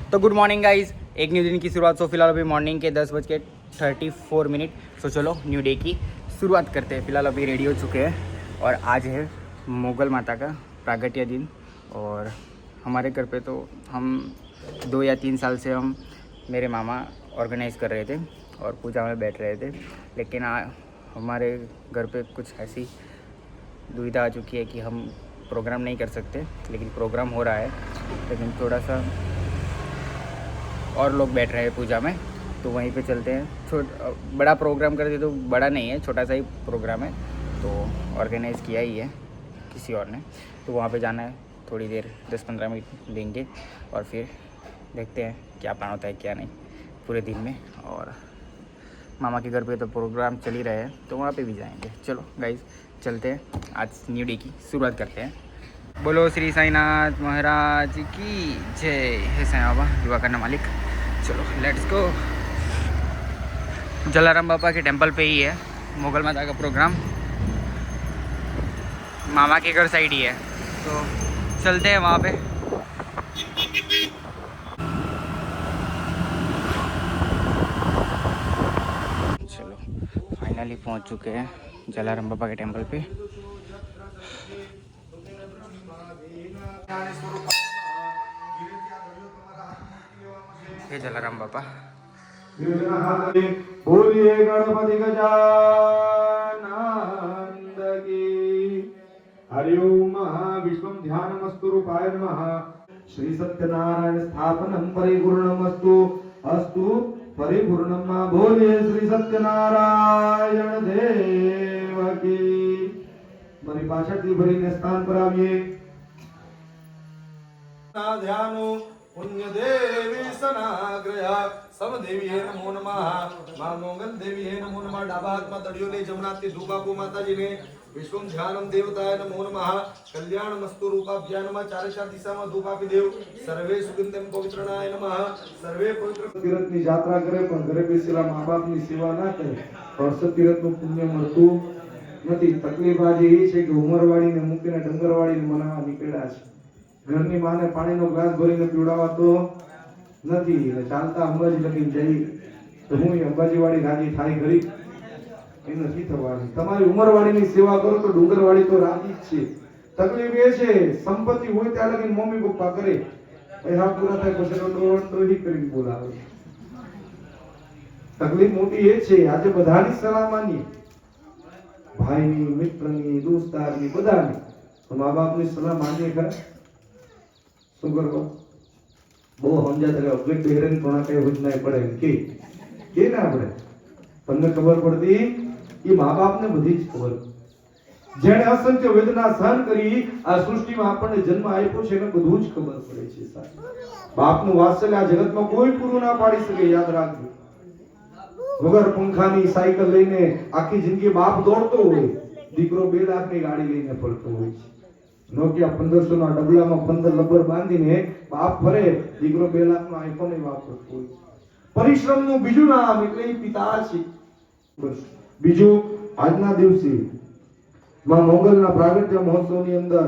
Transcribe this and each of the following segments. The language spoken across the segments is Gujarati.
तो गुड मॉर्निंग गाइज, एक न्यू दिन की शुरुआत। सो फिलहाल अभी मॉर्निंग के 10:34। सो चलो न्यू डे की शुरुआत करते हैं। फिलहाल अभी रेडी हो चुके हैं और आज है मोगल माता का प्रागट्य दिन। और हमारे घर पे तो हम 2 या 3 साल से हम मेरे मामा ऑर्गेनाइज़ कर रहे थे और पूजा में बैठ रहे थे, लेकिन हमारे घर पे कुछ ऐसी दुविधा आ चुकी है कि हम प्रोग्राम नहीं कर सकते। लेकिन प्रोग्राम हो रहा है, लेकिन थोड़ा सा और लोग बैठ रहे हैं पूजा में, तो वहीं पे चलते हैं। बड़ा प्रोग्राम करते तो बड़ा नहीं है, छोटा सा ही प्रोग्राम है, तो ऑर्गेनाइज़ किया ही है किसी और ने, तो वहाँ पे जाना है। थोड़ी देर 10-15 मिनट देंगे और फिर देखते हैं क्या प्लान होता है क्या नहीं पूरे दिन में। और मामा के घर पे तो प्रोग्राम चल ही रहे हैं, तो वहाँ पे भी जाएंगे। चलो गाइज चलते हैं, आज न्यू डे की शुरुआत करते हैं। बोलो श्री साईनाथ महाराज की जय। हे साईं बाबा दुआ करना मालिक। चलो लेट्स गो। जलाराम बाबा के टेंपल पे ही है मोगल माता का प्रोग्राम, मामा के घर साइड ही है, तो चलते हैं वहाँ पे। चलो फाइनली पहुँच चुके हैं जलाराम बाबा के टेंपल पे। हे जलाराम बाबा। बोलिए गणपति गजानन की। हरि ओम विश्वम ध्यानमस्तु रूपाय नमः। श्री सत्यनारायण स्थापनम परिपूर्णमस्तु अस्तु परिपूर्णम। बोलिए श्री सत्यनारायण देव की। મારી પાછળથી ભરીને સ્થાન પર આવીએ। ध्यानो पुण्य देवी सनाग्रया समदेवी है नमो नमः। मां मोगल देवी है नमो नमः। डाबा हाथ में तड़ियो ले जमुना के धूपापू माता जी ने विश्वम ध्यानम देवताय नमो नमः। कल्याण मस्तु रूपाभ्यां नमः। चारे चार दिशा में धूपापी देव सर्वे सुगंधम पवित्रनाय नमः। सर्वे पवित्र तीर्थ की यात्रा करे पण घरे बेसेला माँ-बाप ની સેવા ના કરે તો तीर्थ નું પુણ્ય મળતું નથી। તકલીફ આજે એ છે કે ઉમરવાડીને મૂકીને ડંગરવાડીને મનાવા નીકળ્યા છે। ઘરની માને પાણીનો ગ્લાસ ભરીને પીવડાવતો નથી, ચાલતા અંબાજી લગીને જઈ તો હું અંબાજીવાડી રાજી થાય ખરી? એ નથી થવાની। તમારી ઉમરવાડીની સેવા કરો તો ડુંગરવાડી તો રાજી જ છે। તકલીફ એ છે સંપત્તિ હોય ત્યાં લગીને મમ્મી પપ્પા કરે, પૈસા પૂરા થાય પછી તો ही કરીને બોલાવે। તકલીફ મોટી એ છે આજે બધાની સલાહ માનીએ, ભાઈની, મિત્રની, દોસ્તારની, બધાની, તો મા બાપની સલાહ માનીએ ખરા? શું કરવો? બહુ સમજાતા કે અગેટ બેરન કોણા કઈ હોજ ના પડે કે ના પડે? તમને ખબર પડતી એ મા બાપને બધી જ ખબર। જેણે અસંખ્ય વેદના સહન કરી આ સૃષ્ટિમાં આપણને જન્મ આપ્યો છે એને બધું જ ખબર પડે છે સાહેબ। બાપનું વાત્સલ્ય આ જગતમાં કોઈ પૂરું ના પાડી શકે, યાદ રાખજો। વગર પંખાની સાયકલ લઈને આખી જિંદગી બાપ દોડતો હોય, દીકરો 2 લાખની ગાડી લઈને ફરતો હોય છે। નોકિયા 1500 ના ડબલામાં 15 લબર બાંધીને બાપ ફરે, દીકરો 2 લાખનો આઈફોન વાપરતો હોય છે। પરિશ્રમનું બીજું નામ એટલે પિતા છે। બસ બીજું આજના દિવસે માં મોગલના પ્રાગટ્ય મહોત્સવની અંદર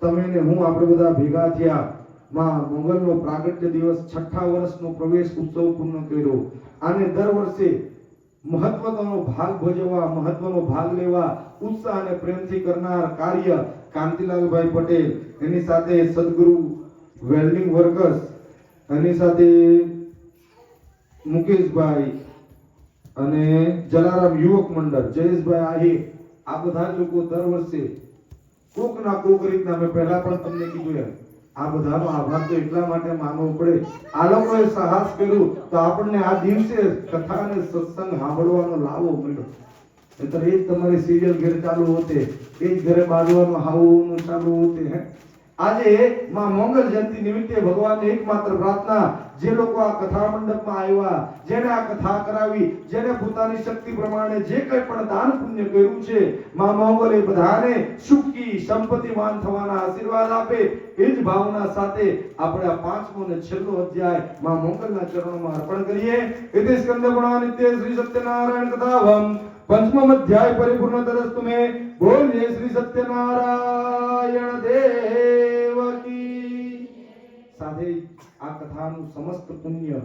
તમે ને હું આપણે બધા ભેગા થયા। માં મોગલનો પ્રાગટ્ય દિવસ 6ઠા વર્ષનો પ્રવેશ ઉત્સવ પૂર્ણ કર્યો। આને દર વર્ષે મહત્વનો ભાગ ભજવવા, મહત્વનો ભાગ લેવા ઉત્સાહ અને પ્રેમથી કરનાર કાર્ય કાંતિલાલભાઈ પટેલ, એની સાથે સદગુરુ વેલ્ડિંગ વર્કર્સ, એની સાથે મુકેશભાઈ અને જલારામ યુવક મંડળ, જયેશભાઈ આહિર, આ બધા લોકો દર વર્ષે કોક ના કોક રીતના, મેં પહેલા પણ તમને કીધું એમ, આ બધાનો આભાર તો એટલા માટે માનવો પડે, આ લોકોએ સાહસ કર્યું તો આપણને આ દિવસે કથા અને સત્સંગ સાંભળવાનો લાવો મળ્યો। નહીતર એ જ તમારી સિરિયલ ઘરે ચાલુ હોતે, એ જ ઘરે બાજવાનું હાવું ચાલુ હોતે। આજે માં મોગલ જયંતિ નિમિત્તે ભગવાનને એકમાત્ર પ્રાર્થના, જે લોકો આ કથા મંડપમાં આવ્યા, જેને આ કથા કરાવી, જેને પોતાની શક્તિ પ્રમાણે જે કંઈ પણ દાન પુણ્ય કર્યું છે, માં મોગલ એ બધાને સુખી સંપત્તિવાન થવાના આશીર્વાદ આપે। એ જ ભાવના સાથે આપણે આ 5મો અને છેલ્લો અધ્યાય માં મોગલના ચરણોમાં અર્પણ કરીએ। એતે સ્કંદ પુરાણ નિત્ય શ્રી સત્યનારાયણ કથાવમ पंचम अध्याय परिपूर्ण तरस्तु में बोलिए श्री सत्यनारायण देव की। साथे આ કથાનું સમસ્ત પુણ્ય,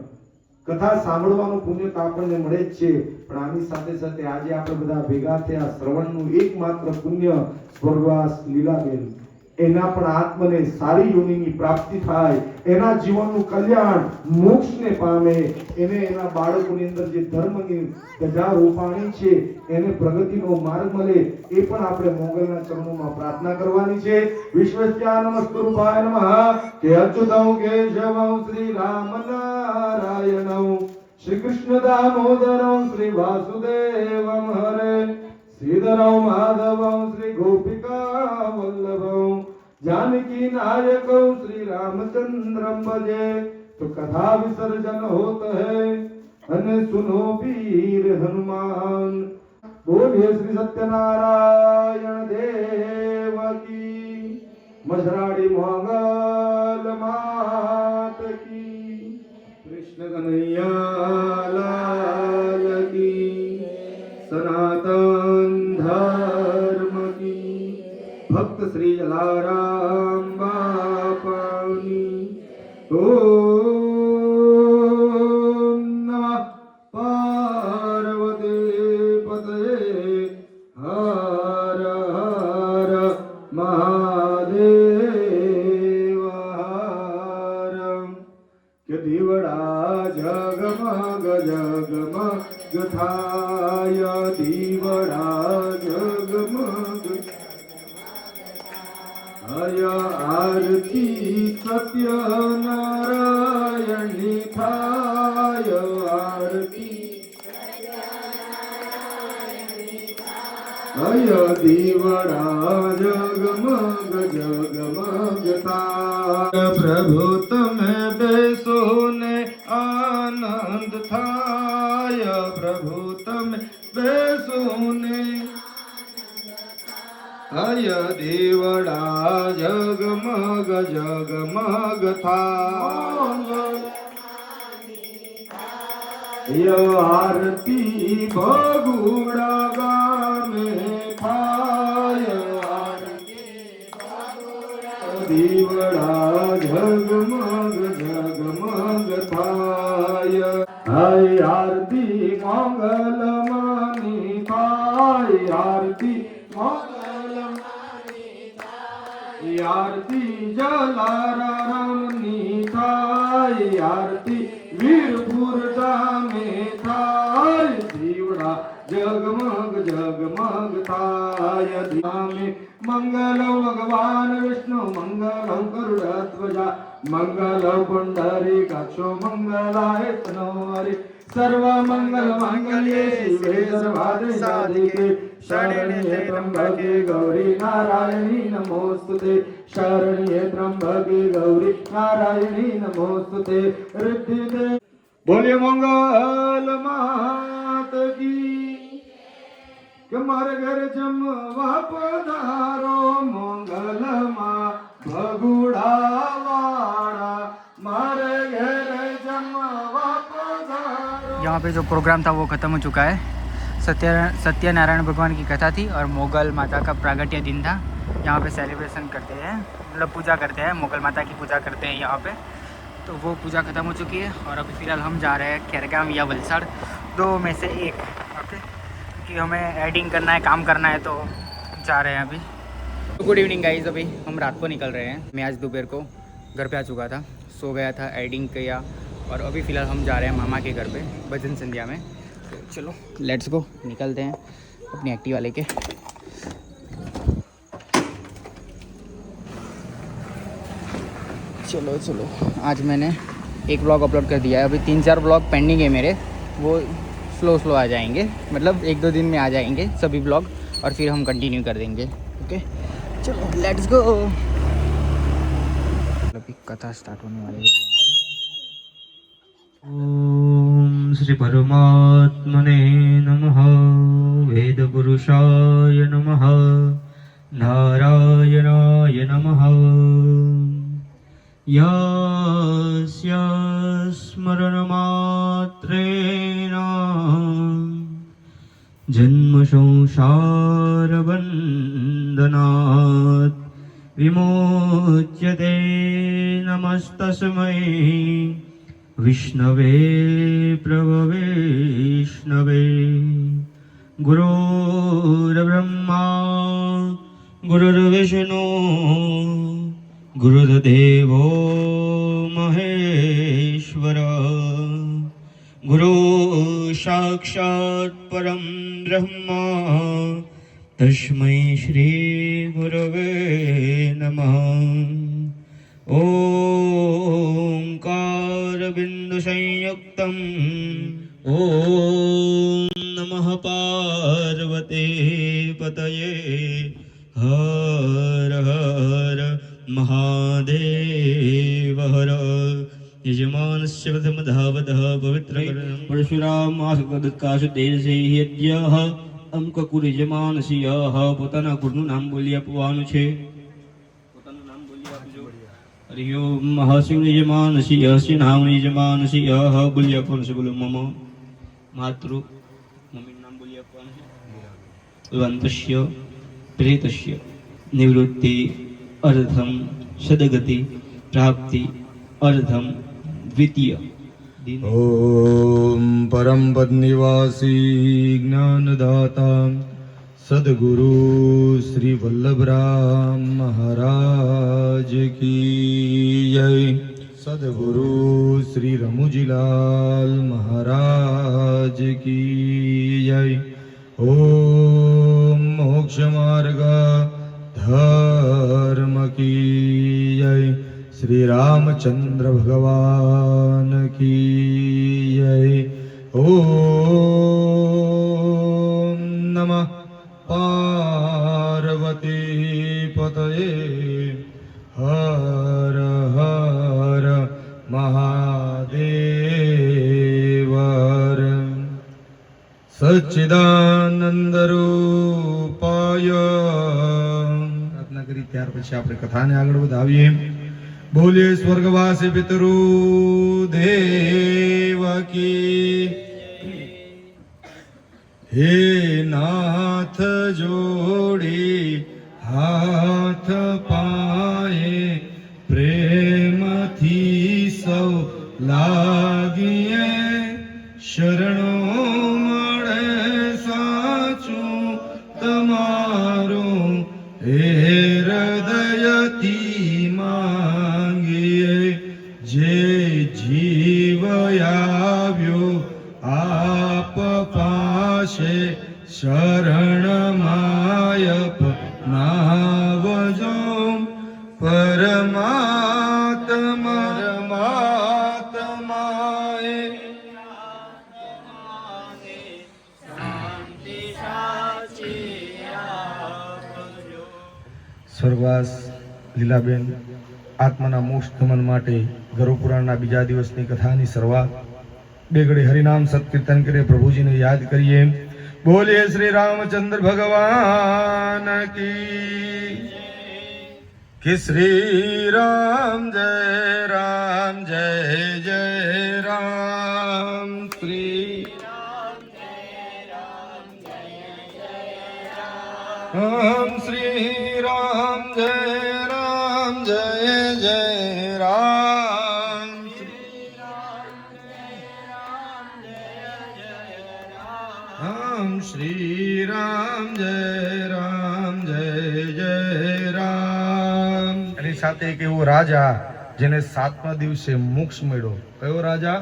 કથા સાંભળવાનું પુણ્ય તો આપણને મળે જ છે, પણ આની સાથે સાથે આજે આપણે બધા ભેગા થયા શ્રવણનું એકમાત્ર પુણ્ય સ્વર્ગવાસ લીલાબેન, એના પણ આત્મને સારી યોનિની પ્રાપ્તિ થાય, એના જીવનનું કલ્યાણ મોક્ષને પામે, એને એના બાળકોની અંદર જે ધર્મની ધજા રોપાણી છે એને પ્રગતિનો માર્ગ મળે, એ પણ આપણે મોગલના ચરણોમાં પ્રાર્થના કરવાની છે. વિશ્વસ્યાનમસ્તરૂપાય નમઃ. કે અચ્યુતં કેશવં શ્રી રામ નારાયણં શ્રી કૃષ્ણ દામોદરં શ્રી વાસુદેવં હરે શ્રીધરં માધવં શ્રી ગોપિકા વલ્લભં जानकी नायक श्री रामचंद्रम भजे. तो कथा विसर्जन होत है अने सुनो वीर हनुमान. बोलिए श्री सत्यनारायण देव की. मझराड़ी मंगल मात की. कृष्ण कन्हैया लाल की. सनातन धर्म की. भक्त श्री जलाराम बापानी. ओम नमः पार्वती पतये हर हर महादेव हर. કે દીવડા જગમગ જગમગ થાય, દીવડા જગમગ થાય, આરતી સત્ય નારાયણની થાય, આરતી થાય, દીવડા જગમગ જગમગ થાય. પ્રભુ તમે બેસો ને આનંદ થાય, પ્રભુ તમે બેસો ને થાય, દીવડા જગમગ જગમગ થાય. આરતી ભગુડા ગામે થાય, દીવડા જગમગ જગમગ થાય. હાય આરતી મંગલ માની થાય, આરતી આરતી જલારામની થાય, આરતી વીરપુર ધામે થાય, દીવડા જગમગ જગમગ થાય. ધામે મંગલમ ભગવાન વિષ્ણુ મંગલમ ગરુડધ્વજા મંગલમ પુંડરીકાક્ષો મંગલાય તનો હરિ. सर्व मंगल मांगल्ये शिवे सर्वार्थ साधिके शरण्ये त्र्यंबके गौरी नारायणी नमोस्तुते. शरण्ये त्र्यंबके गौरी नारायणी नमोस्तुते. रिद्धिते. बोलिए मंगल मात की. કે મારે ઘર જમવા પધારો મંગલ માં ભગુડા વાળા, મારે ઘર જમવા पधारो. यहाँ पे जो प्रोग्राम था वो ख़त्म हो चुका है. सत्यनारायण भगवान की कथा थी और मोगल माता का प्रागट्य दिन था. यहाँ पे सेलिब्रेशन करते हैं, मतलब पूजा करते हैं, मोगल माता की पूजा करते हैं यहाँ पे. तो वो पूजा ख़त्म हो चुकी है और अभी फ़िलहाल हम जा रहे हैं खेरगाम या वलसाड़, दो में से एक. ओके, क्योंकि हमें एडिंग करना है, काम करना है, तो जा रहे हैं अभी. Good evening guys. अभी हम रात को निकल रहे हैं. मैं आज दोपहर को घर पे आ चुका था, सो गया था, एडिंग किया और अभी फ़िलहाल हम जा रहे हैं मामा के घर पे भजन संध्या में. तो चलो लेट्स गो, निकलते हैं अपनी एक्टिवा लेके. चलो चलो, आज मैंने एक ब्लॉग अपलोड कर दिया है. अभी 3-4 ब्लॉग पेंडिंग है मेरे, वो स्लो आ जाएंगे, मतलब 1-2 दिन में आ जाएंगे सभी ब्लॉग और फिर हम कंटिन्यू कर देंगे. ओके चलो लेट्स गो. अभी कथा स्टार्ट होने वाली है. ओम श्री परमात्मने नमः. वेद पुरुषाय नमः. नारायणाय नमः. यस्य स्मरणमात्रेण जन्म संसारबन्धनात् विमोच्यते नमस्तस्मै विष्णवे प्रभवे विष्णवे गुरुर्ब्रह्मा गुरुर्विष्णु गुरुर्देवो महेश्वर गुरु साक्षात् परं ब्रह्म तस्मै श्री गुरवे नमः ओंकार बिंदु संयुक्तम ओम नमः पार्वते पतये हर हर महादेव हर यजमानस्य प्रथमधावतः पवित्र परशुरामासुकाशु तेजसे यज्ञः અંકકુર યજમાનસિંહ પોતાના ગુરુનું નામ બોલી આપવાનું છે. પોતાનું નામ બોલી આપજો. હરિ ઓમ મહાશિવ યજમાનસિંહ સિંહાવ યજમાનસિંહ બોલી આપવાનું છે. બોલો મમ માતૃ મમ્મીનું નામ બોલી આપવાનું છે. અંતસ્ય પ્રેતસ્ય નિવૃત્તિ અર્ધમ સદગતિ પ્રાપ્તિ અર્ધમ દ્વિતીય. ओम परम पद निवासी ज्ञानदाता सदगुरु श्री वल्लभराम महाराज की जय. सदगुरु श्री रमुजीलाल महाराज की जय. ओम मोक्ष मार्ग धर्म की जय. श्री रामचंद्र भगवान की जय. ओम नमः पार्वती पतये हर हर महादेव सच्चिदानंद रूपाय. प्रार्थना કરી ત્યાર પછી આપણે કથાને આગળ વધાવીએ. बोलिए स्वर्गवासी पितरु देव की. हे नाथ जोड़ी हाथ पाए प्रेम थी सौ लागिए शरणों मळे साचू तमारू हे हृदयथी માંગીએ જે જીવ આવ્યો આપ પાસે શરણ માયપ નાવજો પરમાત્માએ સ્વર્ગવાસ લીલાબેન આત્માના મોક્ષ ગમન માટે ગરુડ પુરાણના બીજા દિવસની કથાની શરૂઆત. બે ઘડી હરિનામ સત્કીર્તન કરીએ, પ્રભુજીને યાદ કરીએ. બોલીએ શ્રી રામચંદ્ર ભગવાન કી. કે શ્રી રામ જય રામ જય જય રામ. શ્રી રામ શ્રી રામ જય રામ જય જય રામ. રામ શ્રી રામ જય રામ જય જય રામ. એની સાથે એક એવો રાજા જેને 7મા દિવસે મોક્ષ મળ્યો. કયો રાજા?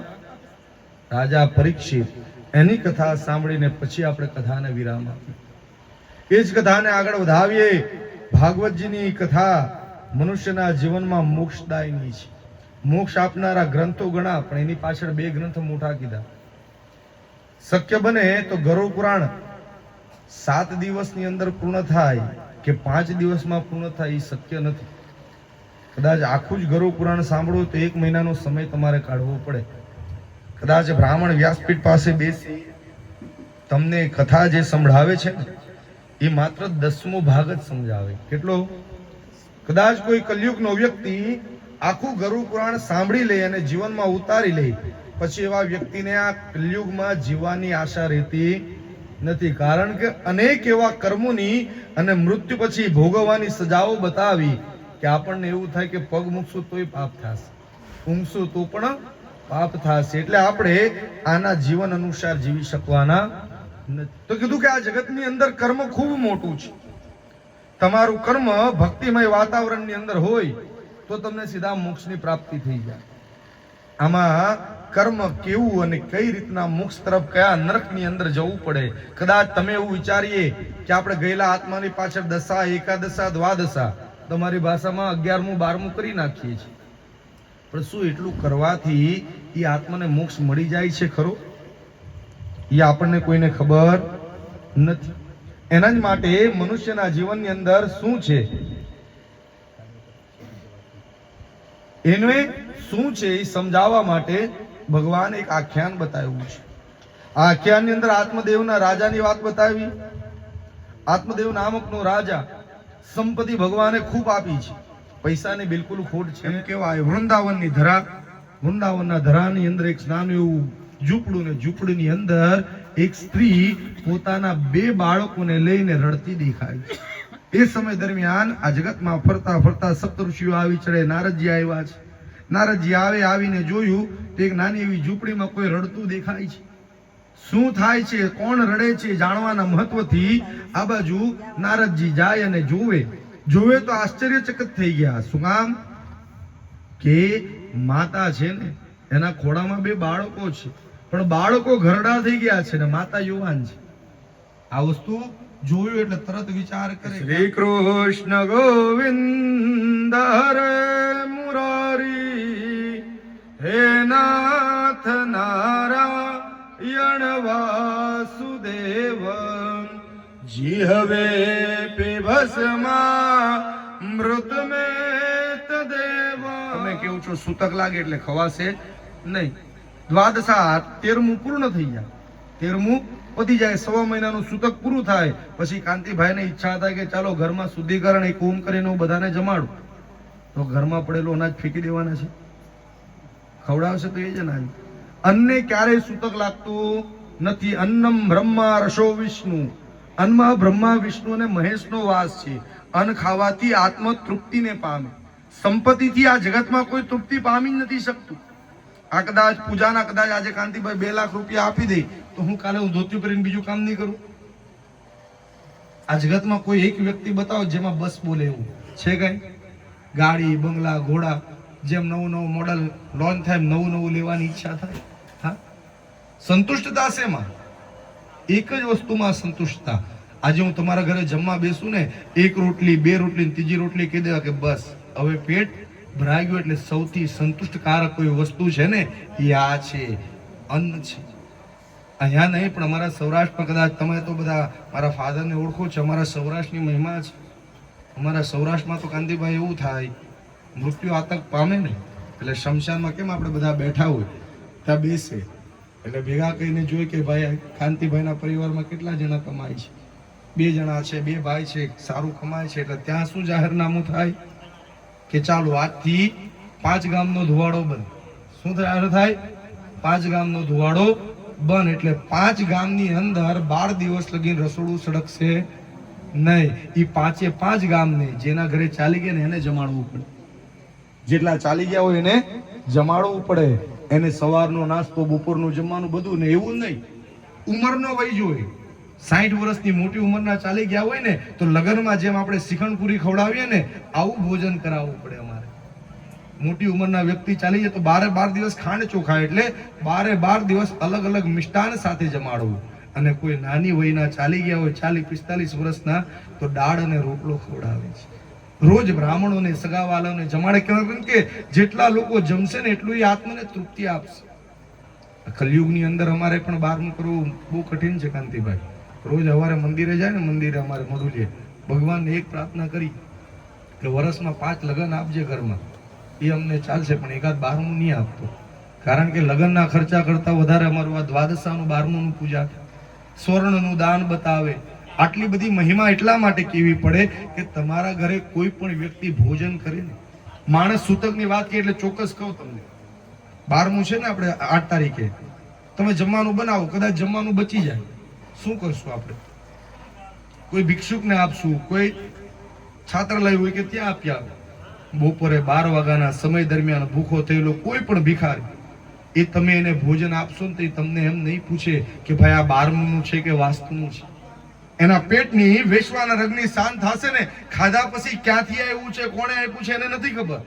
રાજા પરીક્ષિત. એની કથા સાંભળીને પછી આપણે કથાને વિરામ આપીએ. એ જ કથાને આગળ વધાવીએ. ભાગવતજીની કથા મનુષ્યના જીવનમાં મોક્ષદાયની છે. મોક્ષ આપનારા ગ્રંથો ઘણા, પણ એની પાછળ 2 ગ્રંથ મોટા કીધા. શક્ય બને તો ગરુડ પુરાણ 7 દિવસની અંદર પૂર્ણ થાય કે 5 દિવસમાં પૂર્ણ થાય એ શક્ય નથી. કદાચ આખું જ ગરુડ પુરાણ સાંભળો તો 1 મહિનાનો સમય તમારે કાઢવો પડે. કદાચ બ્રાહ્મણ વ્યાસપીઠ પાસે બેસી તમને કથા જે સંભળાવે છે ને એ માત્ર 10મો ભાગ જ સમજાવે. કેટલો? કદાચ કોઈ કલયુગનો વ્યક્તિ આખું ગરુડ પુરાણ સાંભળી લે અને જીવનમાં ઉતારી લે, પછી એવા વ્યક્તિને આ કલયુગમાં જીવવાની આશા રહેતી નથી. કારણ કે અનેક એવા કર્મોની અને મૃત્યુ પછી ભોગવવાની સજાઓ બતાવી કે આપણને એવું થાય કે પગ મૂકશું તોય પાપ થશે, ઊંઘશું તો પણ પાપ થશે. એટલે આપણે આના જીવન અનુસાર જીવી શકવાના નથી. તો કીધું કે આ જગતની અંદર કર્મ ખૂબ મોટું છે. તમારું કર્મ ભક્તિમય વાતાવરણની અંદર હોય તો તમને સીધા મોક્ષની પ્રાપ્તિ થઈ જાય. આમાં કર્મ કેવું અને કઈ રીતના મોક્ષ તરફ કયા નરકની અંદર જવું પડે. કદાચ તમે એવું વિચારીએ કે આપણે ગયેલા આત્માની પાછળ દશા, એકાદશા, દ્વાદશા, તમારી ભાષામાં 11મું 12મું કરી નાખીએ છીએ, પણ શું એટલું કરવાથી એ આત્માને મોક્ષ મળી જાય છે ખરો? એ આપણને કોઈને ખબર નથી. એના જ માટે મનુષ્યના જીવનની અંદર શું છે, એને શું છે એ સમજાવવા માટે ભગવાન એક આખ્યાન બતાવ્યું છે. આ આખ્યાનની અંદર આત્મદેવના રાજાની વાત બતાવી. આત્મદેવ નામકનો રાજા, સંપત્તિ ભગવાને ખૂબ આપી છે, પૈસાની બિલકુલ ખોટ છે. એમ કહેવાય વૃંદાવનની ધરા, વૃંદાવનના ધરાની અંદર એક નાનું એવું ઝૂંપડું, ને ઝૂંપડીની અંદર એક સ્ત્રી પોતાના 2 બાળકોને લઈને રડતી દેખાય. એ સમય દરમિયાન આ જગતમાં ફરતા ફરતા સપ્તઋષિઓ આવી ચડે. નારદજી આવ્યા છે. નારદજી આવીને જોયું તો એક નાની એવી ઝૂંપડીમાં કોઈ રડતું દેખાય છે. શું થાય છે, કોણ રડે છે, જાણવાના મહત્વથી આ બાજુ નારદજી જાય અને જોવે તો આશ્ચર્યચકિત થઈ ગયા. શું કામ? કે માતા છે ને એના ખોળામાં 2 બાળકો છે, પણ બાળકો ઘરડા થઈ ગયા છે ને માતા યુવાન છે. આ વસ્તુ જોયું એટલે તરત વિચાર કરે, શ્રી કૃષ્ણ ગોવિંદ હરે મુરારી, હે નાથ નારાયણ વાસુદેવ, જીહવે પીભસ્મા મૃત મેં તદેવ. તમે કેવું છો સૂતક લાગે એટલે ખવાશે નહીં. દ્વાદશા 13મું પૂર્ણ થઈ જાય, 13મું પતી જાય, 1.25 મહિનાનું સૂતક પૂરું થાય પછી કાંતિભાઈને ઈચ્છા થાય કે ચાલો ઘરમાં શુદ્ધિકરણ એક ઓમ કરીને હું બધાને જમાડું. તો ઘરમાં પડેલું અનાજ ફેંકી દેવાના છે? ખવડાવશે તો એ જ અનાજ. અન્ને ક્યારેય સૂતક લાગતું નથી. અન્નમ બ્રહ્મા રસો વિષ્ણુ, અન્નમાં બ્રહ્મા વિષ્ણુ અને મહેશનો વાસ છે. અન્ન ખાવાથી આત્મ તૃપ્તિને પામે. સંપત્તિથી આ જગતમાં કોઈ તૃપ્તિ પામી નથી શકતું. આ કદાચ પૂજાના કદાચ આજે કાંતિભાઈ 2 લાખ રૂપિયા આપી દે તો હું કાલે ધોતિયું કરીને બીજું કામ નહીં કરું? આ જગતમાં કોઈ એક વ્યક્તિ બતાવો જેમાં બસ બોલે એવું છે કઈ? ગાડી, બંગલા, ઘોડા, જેમ નવું મોડલ લોન્ચ થાય નવું લેવાની ઈચ્છા થાય. હા, સંતુષ્ટતા શેમાં? એક જ વસ્તુમાં સંતુષ્ટતા. આજે હું તમારા ઘરે જમવા બેસું ને, 1 રોટલી, 2 રોટલી, 3જી રોટલી કહી દેવા કે બસ હવે પેટ ભરાઈ ગયું. એટલે સૌથી સંતુષ્ટકારક કોઈ વસ્તુ છે ને એ આ છે, અન્ન છે. અહીંયા નહીં પણ અમારા સૌરાષ્ટ્રમાં, કદાચ તમે તો બધા મારા ફાધરને ઓળખો છો, અમારા સૌરાષ્ટ્રની મહિમા છે. અમારા સૌરાષ્ટ્રમાં તો કાંતિભાઈ એવું થાય, મૃત્યુ આતંક પામે ને એટલે શમશાનમાં કેમ આપણે બધા બેઠા હોય ત્યાં બેસે એટલે ભેગા કહીને જોઈએ કે ભાઈ કાંતિભાઈના પરિવારમાં કેટલા જણા કમાય છે? 2 જણા છે, 2 ભાઈ છે, સારું કમાય છે. એટલે ત્યાં શું જાહેરનામું થાય કે ચાલો આજથી 5 ગામનો ધુવાડો બંધ. શું થાય? 5 ગામનો ધુવાડો બંધ. એટલે 5 ગામની અંદર 12 દિવસ લગીને રસોડું સળગશે નહીં. એ 5 ગામને જેના ઘરે ચાલી ગયા ને એને જમાડવું પડે. જેટલા ચાલી ગયા હોય એને જમાડવું પડે. એને સવારનો નાસ્તો, બપોરનું જમવાનું બધું. ને એવું નહીં, ઉંમરનો વય જોઈએ. 60 વર્ષની મોટી ઉંમરના ચાલી ગયા હોય ને તો લગ્નમાં જેમ આપણે શ્રીખંડ-પૂરી ખવડાવીએ ને આવું ભોજન કરાવવું પડે અમારે. મોટી ઉંમરના વ્યક્તિ ચાલી જાય તો 12 દિવસ ખાંડ ચોખા, એટલે 12 દિવસ અલગ અલગ મિષ્ટાન સાથે જમાડવું. અને કોઈ નાની વયના ચાલી ગયા હોય 40-45 વર્ષના તો દાળ અને રોટલો ખવડાવે છે. રોજ બ્રાહ્મણોને, સગાવાલાઓને જમાડે. કેમ કે જેટલા લોકો જમશે ને એટલું એ આત્માને તૃપ્તિ આપશે. કલયુગની અંદર અમારે પણ 12મું કરવું બહુ કઠિન છે કાંતિભાઈ. રોજ સવારે મંદિરે જાય ને, મંદિરે અમારે મળું છે, ભગવાનને એક પ્રાર્થના કરી કે વર્ષમાં 5 લગ્ન આપજે ઘરમાં. એ અમને ચાલશે પણ એકાદ 12મું નહીં આપતો. કારણ કે લગ્નના ખર્ચા કરતા વધારે અમારું આ દ્વાદશાનું 12મું પૂજા, સ્વર્ણનું દાન બતાવે. આટલી બધી મહિમા એટલા માટે કેવી પડે કે તમારા ઘરે કોઈ પણ વ્યક્તિ ભોજન કરે ને, માણસ સૂતકની વાત કરી એટલે ચોક્કસ કહું તમને, 12મું છે ને આપણે 8 તારીખે તમે જમવાનું બનાવો, કદાચ જમવાનું બચી જાય, શું કરશું આપણે? કોઈ ભિક્ષુકને આપશું, કોઈ છાત્રાલય હોય કે ત્યાં આપ્યા. બપોરે 12 વાગ્યાના સમય દરમિયાન ભૂખો થયેલો કોઈ પણ ભિખારી, એ તમે એને ભોજન આપશો ને તો એ તમને એમ નહીં પૂછે કે ભાઈ આ 12મું છે કે વાસ્તુનું છે. એના પેટની વેશ્વાના રગની શાંત થશે ને, ખાધા પછી ક્યાંથી આવ્યું છે, કોણે આપ્યું છે એને નથી ખબર,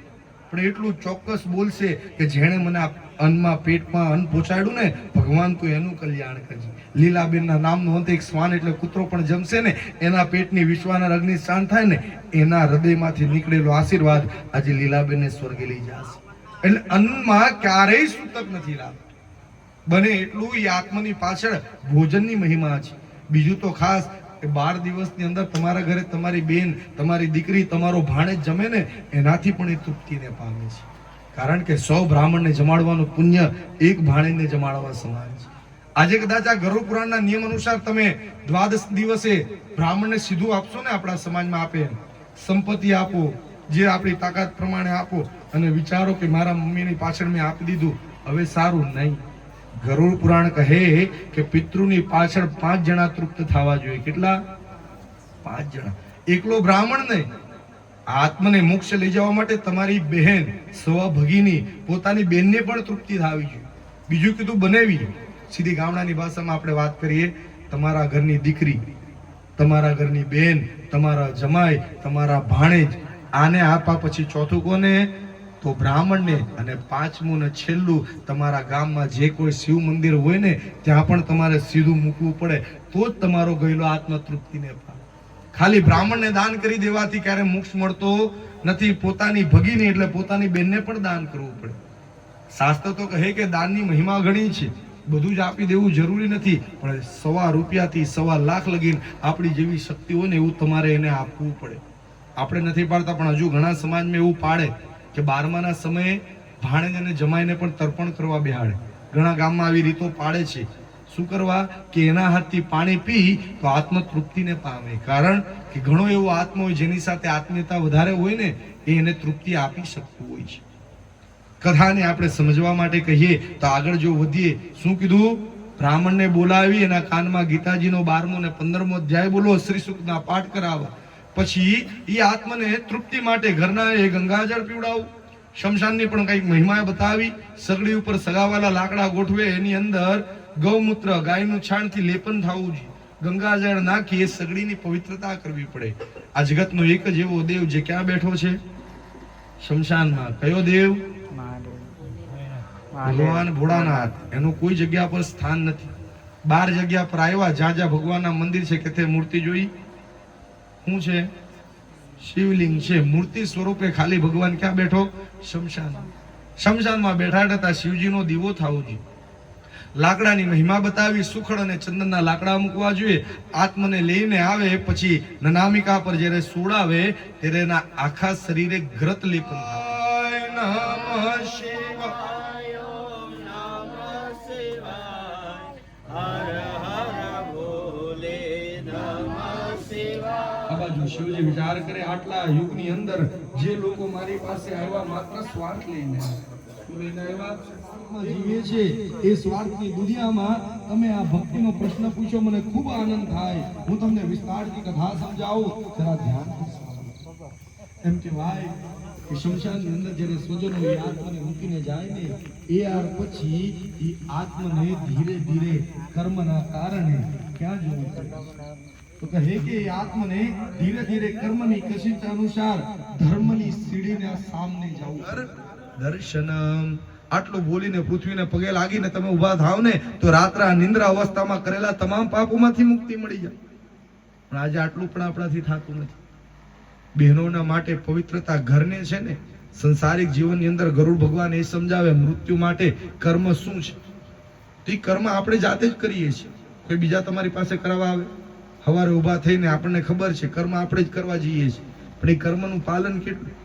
પણ એટલું ચોક્કસ બોલશે કે જેણે મને આ અન્નમાં પેટમાં અન્ન પહોંચાડ્યું ને, ભગવાન તું એનું કલ્યાણ કરજે. લીલાબેનના નામનો હતો એક શ્વાન, એટલે કૂતરો પણ જમશે ને, એના પેટની વિશ્વાના રગની શાંત થાય ને, એના હૃદયમાંથી નીકળેલો આશીર્વાદ આજે લીલાબેનને સ્વર્ગે લઈ જશે. એટલે અન્નમાં ક્યારેય સૂતક નથી લાગતું. બને એટલું એ આત્માની પાછળ ભોજનની મહિમા છે. બીજું તો ખાસ 12 દિવસની અંદર તમારા ઘરે તમારી બેન, તમારી દીકરી, તમારો ભાણેજ જમે ને, એનાથી પણ એ તૃપ્તિને પામે છે. કારણ કે 100 બ્રાહ્મણને જમાડવાનું પુણ્ય એક ભાણેજને જમાડવા સમાન છે. આજે કદાચ આ ગરુડ પુરાણના નિયમ અનુસાર તમે દ્વાદશ દિવસે બ્રાહ્મણને સીધું આપશો ને, આપણા સમાજમાં આપે સંપત્તિ આપો, જે આપણી તાકાત પ્રમાણે આપો, અને વિચારો કે મારા મમ્મીની પાછળ મેં આપી દીધું, હવે સારું નહીં. ગરુડ પુરાણ કહે કે પિતૃની પાછળ 5 જણા તૃપ્ત થવા જોઈએ. કેટલા? 5 જણા. એકલો બ્રાહ્મણ નહીં, આત્મને મોક્ષ લઈ જવા માટે તમારી બહેન, સ્વભગીની, પોતાની બેનને પણ તૃપ્તિ થવી જોઈએ. બીજું કીધું બનેવી. સીધી ગામડાની ભાષામાં આપણે વાત કરીએ, તમારા ઘરની દીકરી, તમારા ઘરની બેન, તમારા જમાઈ, તમારા ભાણેજ, આને આપા પછી ચોથું કોને? તો બ્રાહ્મણને. અને 5મું ને છેલ્લું, તમારા ગામમાં જે કોઈ શિવ મંદિર હોય ને, ત્યાં પણ તમારે સીધું મૂકવું પડે, તો જ તમારો ગયેલો આત્મ તૃપ્તિને પામે. ખાલી બ્રાહ્મણને દાન કરી દેવાથી ક્યારે મોક્ષ મળતો નથી. પોતાની ભગીની એટલે પોતાની બેનને પણ દાન કરવું પડે. શાસ્ત્ર તો કહે કે દાનની મહિમા ઘણી છે, બધું જ આપી દેવું જરૂરી નથી, પણ 1.25 રૂપિયાથી 1.25 લાખ લગીને આપણી જેવી શક્તિ હોય ને એવું તમારે એને આપવું પડે. આપણે નથી પાડતા, પણ હજુ ઘણા સમાજમાં એવું પાડે કે 12માના સમયે ભાણેજ અને જમાઈને પણ તર્પણ કરવા બેહાડે. ઘણા ગામમાં આવી રીતો પાડે છે. શું કરવા? કે એના હાથથી પાણી પી તો આત્મ તૃપ્તિને પામે. કારણ કે ઘણો એવો આત્મા હોય જેની સાથે આત્મીયતા વધારે હોય ને, એ એને તૃપ્તિ આપી શકતું હોય છે. કથાને આપણે સમજવા માટે કહીએ તો આગળ જો વધીએ, શું કીધું? બ્રાહ્મણને બોલાવી એના કાનમાં ગીતાજીનો 12મો અને 15મો અધ્યાય બોલો, શ્રી સૂક્તના પાઠ કરાવવા. પછી એ આત્મને તૃપ્તિ માટે ઘરના એ ગંગાજળ પીવડાવું. શમશાનની પણ કઈક મહિમા બતાવી. સગડી ઉપર સગાવાલા લાકડા ગોઠવે, એની અંદર ગૌમૂત્ર, ગાયનું છાણથી લેપન થવું જોઈએ. ગંગાજળ નાખી એ સગડીની પવિત્રતા કરવી પડે. આ જગતનો એક જ એવો દેવ જે ક્યાં બેઠો છે? શમશાનમાં. કયો દેવ? ભગવાન ભોળાનાથ. એનું કોઈ જગ્યા પર સ્થાન નથી. 12 જગ્યા પર આવ્યા, જ્યાં જ્યાં ભગવાનના મંદિર છે, કે તે મૂર્તિ જોઈ? શું છે? શિવલિંગ છે. મૂર્તિ સ્વરૂપે ખાલી ભગવાન ક્યાં બેઠો? શમશાન. શમશાનમાં બેઠા હતા. શિવજીનો દીવો થવો જોઈએ. લાકડાની મહિમા બતાવી. સુખડ અને ચંદનના લાકડા મૂકવા જોઈએ. આત્મને લઈને આવે પછી નનામિકા પર જ્યારે સોડાવે ત્યારે એના આખા શરીરે ગ્રત લેપન થાય. નમઃ શિવાય, નમઃ શિવાય, હર હર ભોલે, નમઃ શિવાય. આ બાજુ શિવજી વિચાર કરે, આટલા યુગની અંદર જે લોકો મારી પાસે આવ્યા માત્ર સ્વાર્થ લઈને જીવે છે, એ સ્વાર્થની દુનિયામાં તમે આ ભક્તિનો પ્રશ્ન પૂછો, મને ખૂબ આનંદ થાય. હું તમને વિસ્તારથી કથા સમજાવું, જરા ધ્યાન. એમ કહેવાય કે શમશાનની અંદર જ્યારે સ્વજનો એ આત્માને મૂકીને જાય ને, એ પછી એ આત્મને ધીરે ધીરે કર્મના કારણે ક્યાં જવું? તો કહે કે એ આત્મને ધીરે ધીરે કર્મની કશિશ અનુસાર ધર્મની સીડીના સામને જવું. દર્શનમ. આટલું બોલીને પૃથ્વીને પગે લાગીને તમે ઊભા થાવ ને, તો રાત્રે નિંદ્રા અવસ્થામાં કરેલા તમામ પાપોમાંથી મુક્તિ મળી જાય. પણ આજે આટલું પણ આપણાથી થતું નથી. બહેનોના માટે પવિત્રતા ઘરને છે ને, સંસારિક જીવનની અંદર ગરુડ ભગવાન એ સમજાવે મૃત્યુ માટે કર્મ શું છે. તો એ કર્મ આપણે જાતે જ કરીએ છીએ, કોઈ બીજા તમારી પાસે કરાવવા આવે? સવારે ઊભા થઈને આપણને ખબર છે કર્મ આપણે જ કરવા જઈએ છીએ, પણ એ કર્મનું પાલન કેટલું?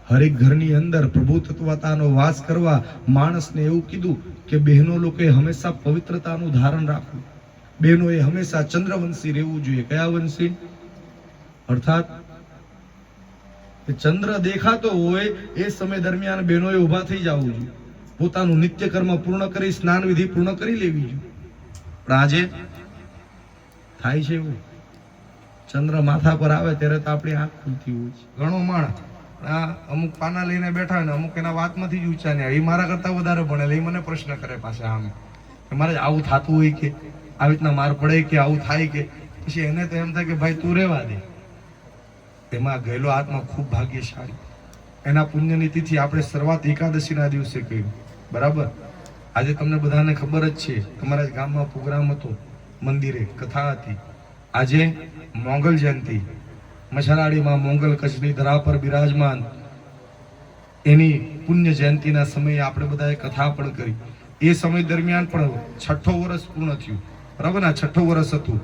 હરેક ઘરની અંદર પ્રભુ તત્વતાનો વાસ કરવા માણસને એવું કીધું કે બહેનો લોકોએ હંમેશા પવિત્રતાનું ધારણ રાખવું. બહેનોએ હંમેશા ચંદ્રવંશી રહેવું જોઈએ. કયા વંશી? અર્થાત ચંદ્ર દેખાતો હોય એ સમય દરમિયાન બહેનોએ ઊભા થઈ જવું જોઈએ. પોતાનું નિત્ય કર્મ પૂર્ણ કરી, સ્નાન વિધિ પૂર્ણ કરી લેવી જોઈએ. પણ આજે થાય છે એવું, ચંદ્ર માથા પર આવે ત્યારે તો આપણી આંખ ખુલતી હોય છે. ઘણો માણસ આ અમુક પાના લઈને બેઠા હોય ને અમુક એના વાતમાંથી જ ઊંચા ને એ મારા કરતા વધારે ભણેલા, એ મને પ્રશ્ન કરે પાછા આમ કે મારે આવું થતું હોય કે આવી રીતના માર પડે કે આવું થાય કે, પછી એને તો એમ થાય કે ભાઈ તું રહેવા દે. એમાં ગયેલો આત્મા ખૂબ ભાગ્યશાળી. એના પુણ્યની તિથિ આપણે શરૂઆત એકાદશીના દિવસે કર્યું, બરાબર. આજે તમને બધાને ખબર જ છે, તમારા જ ગામમાં પ્રોગ્રામ હતો, મંદિરે કથા હતી. આજે મોંગલ જયંતિ, મશાલાડીમાં મોંગલ કચ્છની ધરા પર બિરાજમાન એની પુણ્ય જયંતિના સમયે આપણે બધાએ કથા પણ કરી. એ સમય દરમિયાન પણ 6ઠ્ઠો વર્ષ પૂર્ણ થયું, બરાબર ને? 6ઠ્ઠું વર્ષ હતું.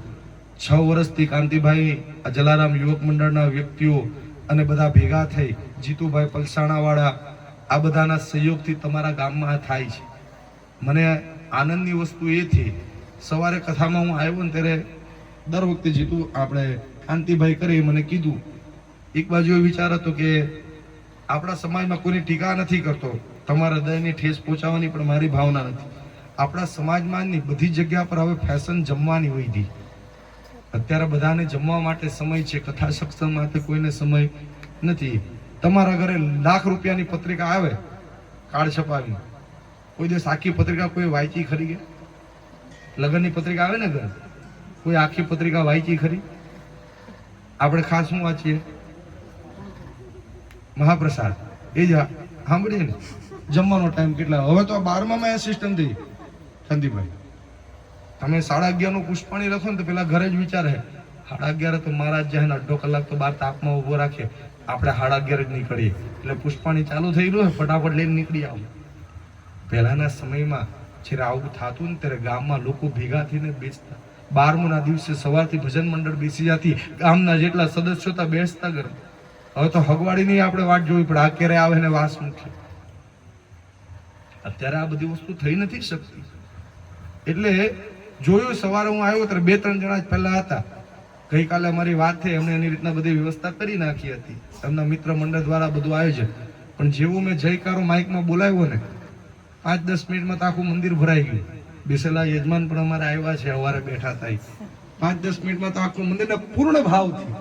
6 વર્ષથી કાંતિભાઈ આ જલારામ યુવક મંડળના વ્યક્તિઓ અને બધા ભેગા થઈ, જીતુભાઈ પલસાણાવાળા, આ બધાના સહયોગથી તમારા ગામમાં આ થાય છે. મને આનંદની વસ્તુ એ થઈ, સવારે કથામાં હું આવ્યો ને ત્યારે દર વખતે જીતુ આપણે કાંતિભાઈ કરી મને કીધું, એક બાજુ એ વિચાર હતો કે આપણા સમાજમાં કોઈની ટીકા નથી કરતો, તમારા હૃદયની ઠેસ પહોંચાડવાની પણ મારી ભાવના નથી. આપણા સમાજમાં બધી જગ્યા પર હવે ફેશન જમવાની હોય હતી. અત્યારે બધાને જમવા માટે સમય છે, કથા સત્સંગ માટે કોઈને સમય નથી. તમારા ઘરે લાખ રૂપિયાની પત્રિકા આવે કાર્ડ છપાવી, કોઈ દિવસ આખી પત્રિકા કોઈ વાંચી ખરી કે? લગ્નની પત્રિકા આવે ને ઘરે, કોઈ આખી પત્રિકા વાંચી ખરી? આપણે ખાસ શું વાંચીએ? મહાપ્રસાદ. એ જ સાંભળીએ ને. જમવાનો ટાઈમ કેટલા? હવે તો 12માં એ સિસ્ટમ થઈ. સંદીપભાઈ, તમે 11:30 નું પુષ્પાણી લખો ને તો પેલા ઘરે જ વિચારે 11:30 તો મહારાજ જાય ને 1.5 કલાક તો બહાર તાપમાં ઉભો રાખે, આપણે 11:30 જ નીકળીએ. એટલે પુષ્પાણી ચાલુ થઈ ગયું, ફટાફટ લઈને નીકળી આવું. પહેલાના સમયમાં જ્યારે આવું થતું ને ત્યારે ગામમાં લોકો ભેગા થઈને બેસતા. 12મુના દિવસે સવારથી ભજન મંડળ બેસી જતી, ગામના જેટલા સદસ્યો હતા બેસતા ઘરે. હવે તો હગવાડીની આપણે વાટ જોવી પડે, આ ક્યારે આવે ને વાસ મૂકે. અત્યારે આ બધી વસ્તુ થઈ નથી શકતી. એટલે જોયું, સવારે હું આવ્યો ત્યારે 2-3 જણા જ પહેલા હતા. ગઈકાલે અમારી વાત થઈ, એમણે એની રીતના બધી વ્યવસ્થા કરી નાખી હતી, એમના મિત્ર મંડળ દ્વારા બધું આયોજન. પણ જેવું મેં જયકારો માઇકમાં બોલાવ્યો ને, 5-10 મિનિટમાં તો આખું મંદિર ભરાઈ ગયું. બેસેલા યજમાન પણ અમારે આવ્યા છે, સવારે બેઠા થાય 5-10 મિનિટમાં તો આખું મંદિરના પૂર્ણ ભાવથી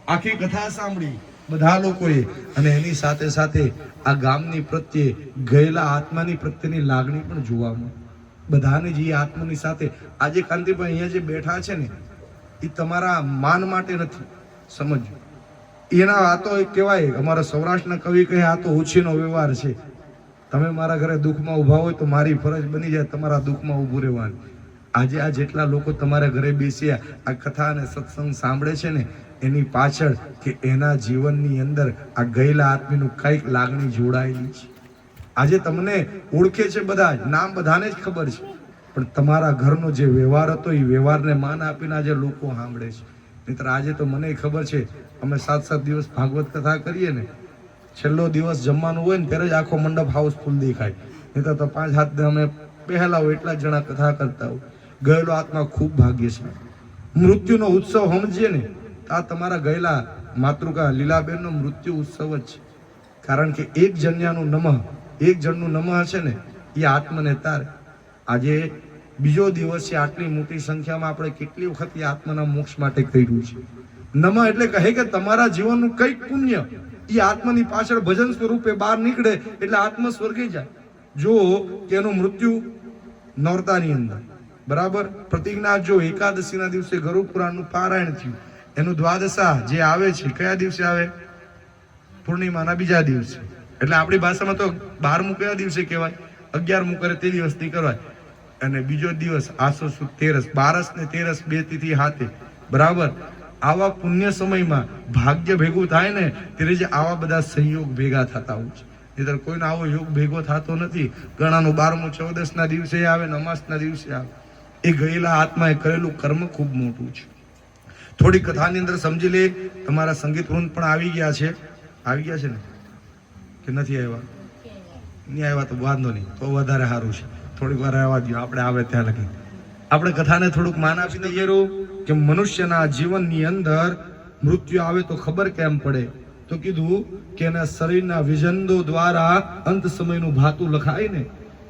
આખી કથા સાંભળી બધા લોકોએ. અને એની સાથે સાથે આ ગામની પ્રત્યે ગયેલા આત્માની પ્રત્યેની લાગણી પણ જોવા મળી. બધાને જે આત્માની સાથે આજે કાંતિભાઈ અહીંયા જે બેઠા છે ને, એ તમારા માન માટે નથી, સમજો. એના આ તો કહેવાય, અમારા સૌરાષ્ટ્રના કવિ કહે આ તો ઓછીનો વ્યવહાર છે. તમે મારા ઘરે દુઃખમાં ઊભા હોય તો મારી ફરજ બની જાય તમારા દુઃખમાં ઊભું રહેવાની. આજે આ જેટલા લોકો તમારા ઘરે બેસ્યા આ કથા અને સત્સંગ સાંભળે છે ને, એની પાછળ કે એના જીવનની અંદર આ ગયેલા આદમીનું કંઈક લાગણી જોડાયેલી છે. આજે તમને ઓળખે છે બધા, નામ બધાને જ ખબર છે, પણ તમારા ઘરનો જે વ્યવહાર હતો એ વ્યવહારને માન આપીને આજે લોકો સાંભળે છે. નહીંતર આજે તો મને ખબર છે, અમે 7-7 દિવસ ભાગવત કથા કરીએ ને, છેલ્લો દિવસ જમવાનું હોય ને ત્યારે જ આખો મંડપ હાઉસફુલ દેખાય. નહીંતર તો 5-7 અમે પહેલા હોય એટલા જણા કથા કરતા હોય. ગયેલો આત્મા ખૂબ ભાગ્યશાળી. મૃત્યુનો ઉત્સવ સમજીએ ને, આ તમારા ગયેલા માતૃકા લીલાબેનનો મૃત્યુ ઉત્સવ જ છે. કારણ કે એક જણનું નમઃ હશે ને, એ આત્મને તારે. આજે બીજો દિવસ છે, આટલી મોટી સંખ્યામાં આપણે કેટલી વખત એ આત્માના મોક્ષ માટે કર્યું છે. નમઃ એટલે કહે કે તમારા જીવનનું કંઈક પુણ્ય એ આત્માની પાછળ ભજન સ્વરૂપે બહાર નીકળે એટલે આત્મા સ્વર્ગે જાય. જો કે એનું મૃત્યુ નોરતાની અંદર, બરાબર. પ્રતિજ્ઞા જો એકાદશીના દિવસે ગરુડ પુરાણનું પારાયણ થયું, એનું દ્વાદશા જે આવે છે, કયા દિવસે આવે? પૂર્ણિમાના બીજા દિવસે. એટલે આપણી ભાષામાં તો 12મું કયા દિવસે કહેવાય? 11મું કરે તે દિવસથી કરવાય. અને બીજો દિવસ આસો સુદ તેરસ, 12 ને 13 બે તિથિ હાથે, બરાબર. આવા પુણ્ય સમયમાં ભાગ્ય ભેગું થાય ને ત્યારે જે આવા બધા સંયોગ ભેગા થતા હોય છે. નહીંતર કોઈનો આવો યોગ ભેગો થતો નથી. ઘણાનું 12મું 14ના દિવસે આવે, અમાસના દિવસે આવે. એ ગયેલા આત્માએ કરેલું કર્મ ખૂબ મોટું છે. થોડી કથાની અંદર સમજી લે. તમારા સંગીત વૃંદ પણ આવી ગયા છે ને કે નથી આવ્યા? નહીં આવ્યા તો વાંધો નહીં, તો વધારે સારું છે. થોડીક વાર આવવા દો, આપણે આવે ત્યાં લગી આપણે કથાને થોડુંક માન આપી દઈએ કે મનુષ્યના જીવનની અંદર મૃત્યુ આવે તો ખબર કેમ પડે? તો કીધું કે એના શરીરના વિજંદો દ્વારા અંત સમયનું ભાતું લખાય ને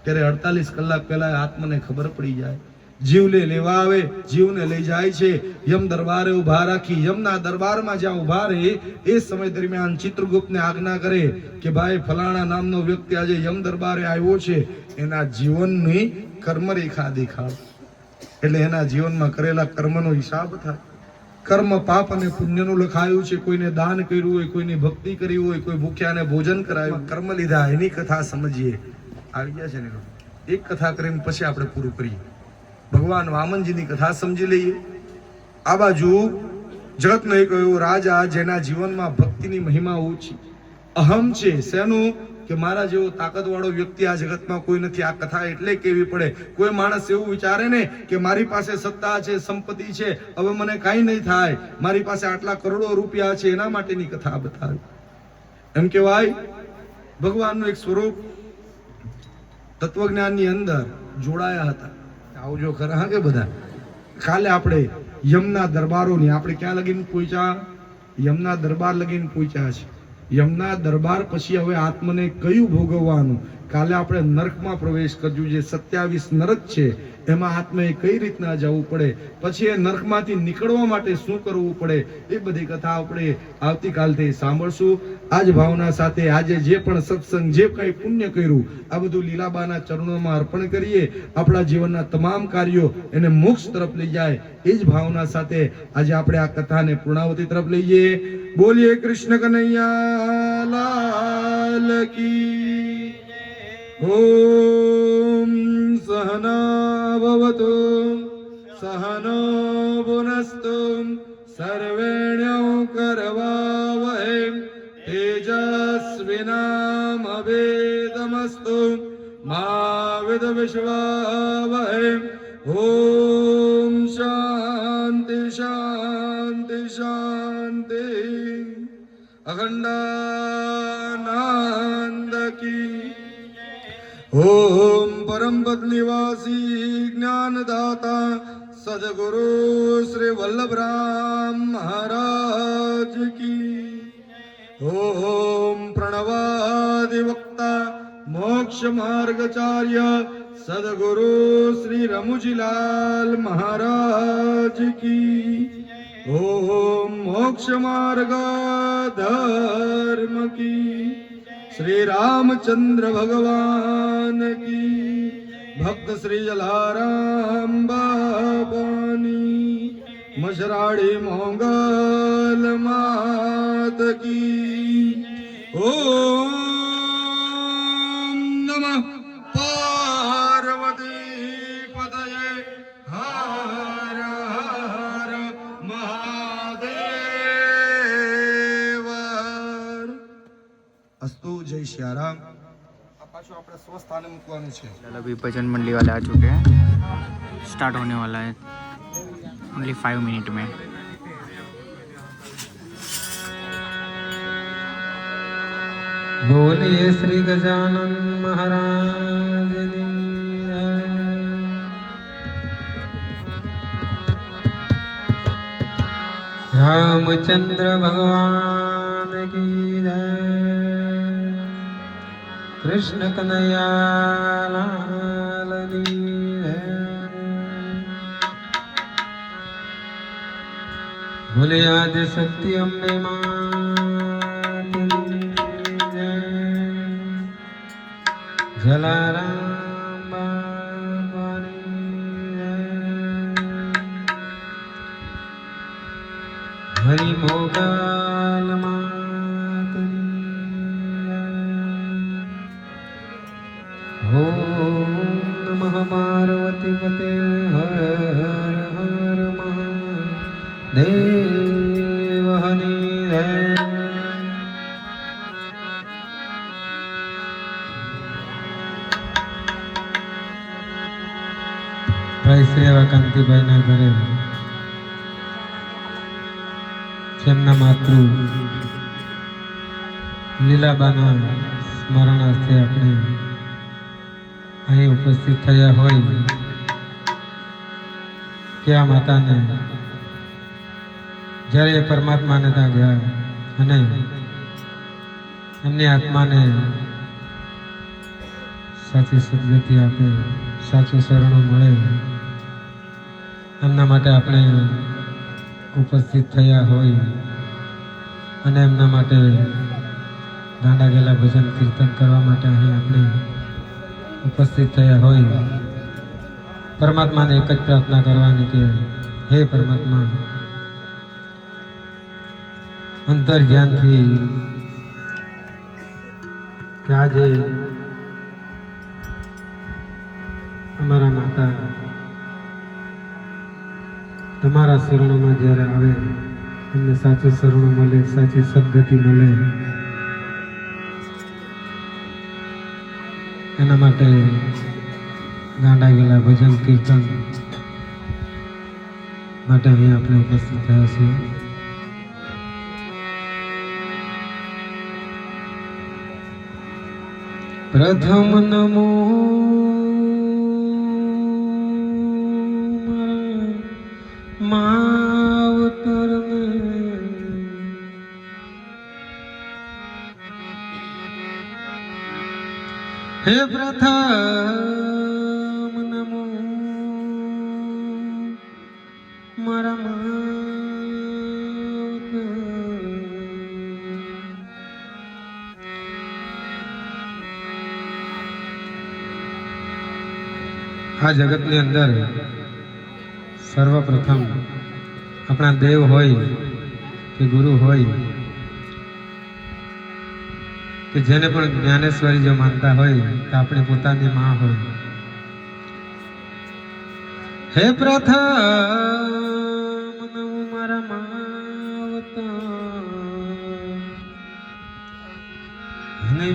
ત્યારે 48 કલાક પહેલા આત્માને ખબર પડી જાય જીવને લેવા આવે, જીવને લઈ જાય છે. યમ દરબારે ઉભા રાખી, યમના દરબારમાં જ્યાં ઉભા રહે એ સમય દરમિયાન ચિત્રગુપ્તને આજ્ઞા કરે કે ભાઈ ફલાણા નામનો વ્યક્તિ આજે યમ દરબારે આવ્યો છે, એના જીવનની કર્મરેખા દેખાડ. એટલે એના જીવનમાં કરેલા કર્મનો હિસાબ થાય. કર્મ પાપ અને પુણ્યનું લખાયું છે. કોઈને દાન કર્યું હોય, કોઈની ભક્તિ કરી હોય, કોઈ ભૂખ્યાને ભોજન કરાયું, કર્મ લીધા, એની કથા સમજીએ. આવી ગયા છે ને, એક કથા કરીને પછી આપણે પૂરું કરીએ. ભગવાન વામનજીની કથા સમજી લઈએ. આ બાજુ જગતનો એક એવો રાજા જેના જીવનમાં ભક્તિની મહિમા ઓછી, અહમ છે. શેનું? કે મારા જેવો તાકાતવાળો વ્યક્તિ આ જગતમાં કોઈ નથી. આ કથા એટલે કેવી પડે. કોઈ માણસ એવું વિચારે ને કે મારી પાસે સત્તા છે, સંપત્તિ છે, હવે મને કાંઈ નહીં થાય, મારી પાસે આટલા કરોડો રૂપિયા છે, એના માટેની કથા બતાવી. એમ કહેવાય ભગવાનનું એક સ્વરૂપ તત્વજ્ઞાનની અંદર જોડાયા હતા. આવજો ખરા હા કે બધા. કાલે આપણે યમના દરબારોની, આપણે ક્યાં લગીને પહોંચ્યા? યમના દરબાર લગીને પહોંચ્યા છે. યમના દરબાર પછી હવે આત્મને કયું ભોગવવાનું? કાલે આપણે નરકમાં પ્રવેશ કરજો, જે 27 નરક છે એમાં આત્માએ કઈ રીતના જવું પડે, પછી એ નરકમાંથી નીકળવા માટે શું કરવું પડે, એ બધી કથા આપણે આવતીકાલથી સાંભળશું. આજ ભાવના સાથે આજે જે પણ સત્સંગ, જે કંઈ પુણ્ય કર્યું, આ બધું લીલાબાના ચરણોમાં અર્પણ કરીએ. આપણા જીવનના તમામ કાર્યો એને મોક્ષ તરફ લઈ જાય, એ જ ભાવના સાથે આજે આપણે આ કથાને પૂર્ણાવતી તરફ લઈ જઈએ. બોલીએ કૃષ્ણ કનૈયા લાલ કી. ઓમ સહના ભવતુ સહનો ભુનસ્તુ સર્વેણ્યો કરવાવહૈ તેજસ્વિનામવેદમસ્તુ મા વિદ્વિષાવહૈ. ઓમ શાંતિ શાંતિ શાંતિ. અખંડાનંદ કી. ઓમ પરમ પદ નિવાસી જ્ઞાનદાતા સદગુરુ શ્રી વલ્લભરામ મહારાજ કી. ઓમ પ્રણવાદિવક્તા મોક્ષ માર્ગચાર્ય સદગુરુ શ્રી રમુજીલાલ મહારાજ કી. ઓમ મોક્ષ માર્ગ ધર્મ કી. श्री रामचंद्र भगवान की. भक्त श्री जलाराम बाबानी. मशराड़ी मोंगल मात की. ओम नमः पार्वती पतये. हर हर महादेव. अस्तु. जय सियाराम. पाछो આપણે સ્વસ્થાને મૂકવાનું છે. चलो अभी भजन मंडली वाले आ चुके हैं. स्टार्ट होने वाला है ओनली 5 मिनट में. बोलिए श्री गजानन महाराज की जय. रामचंद्र भगवान की जय. कृष्ण कन्हैया लाल की जय. बोले आदि शक्ति अम्बे मात की जय. जलाराम बाबानी जय. हरि मोगल मात की जय. ओम नमः पार्वती पते. हर हर महादेव हरि जय. ભાઈ શ્રી એવા કાંતિભાઈના ઘરે જેમના માતૃ લીલાબાના સ્મરણાર્થે આપણે અહીં ઉપસ્થિત થયા હોય કે આ માતાને જ્યારે એ પરમાત્માને ત્યાં ગયા અને એમની આત્માને સાચી સદગતિ આપે, સાચું શરણું મળે, એમના માટે આપણે ઉપસ્થિત થયા હોય અને એમના માટે ગાંડા ગેલા ભજન કીર્તન કરવા માટે અહીં આપણે ઉપસ્થિત થયા હોય, પરમાત્માને એક જ પ્રાર્થના કરવાની કે હે પરમાત્મા, અંતર જ્ઞાનથી કે આજે અમારા માતા તમારા શરણોમાં જ્યારે આવે એમને સાચું શરણો મળે, સાચી સદગતિ મળે, એના માટે ગાંડા ગેલા ભજન કીર્તન માટે અહીં આપણે ઉપસ્થિત થયા છીએ. પ્રથમ નમો માવતરને, હે પ્રથમ નમો મારા માવતર. આ જગતની અંદર સર્વપ્રથમ આપણા દેવ હોય કે ગુરુ હોય કે જેને પણ જ્ઞાનેશ્વરી જો માનતા હોય તો આપણી પોતાની માં હોય. હે પ્રથમ નવું મારા માવતર અને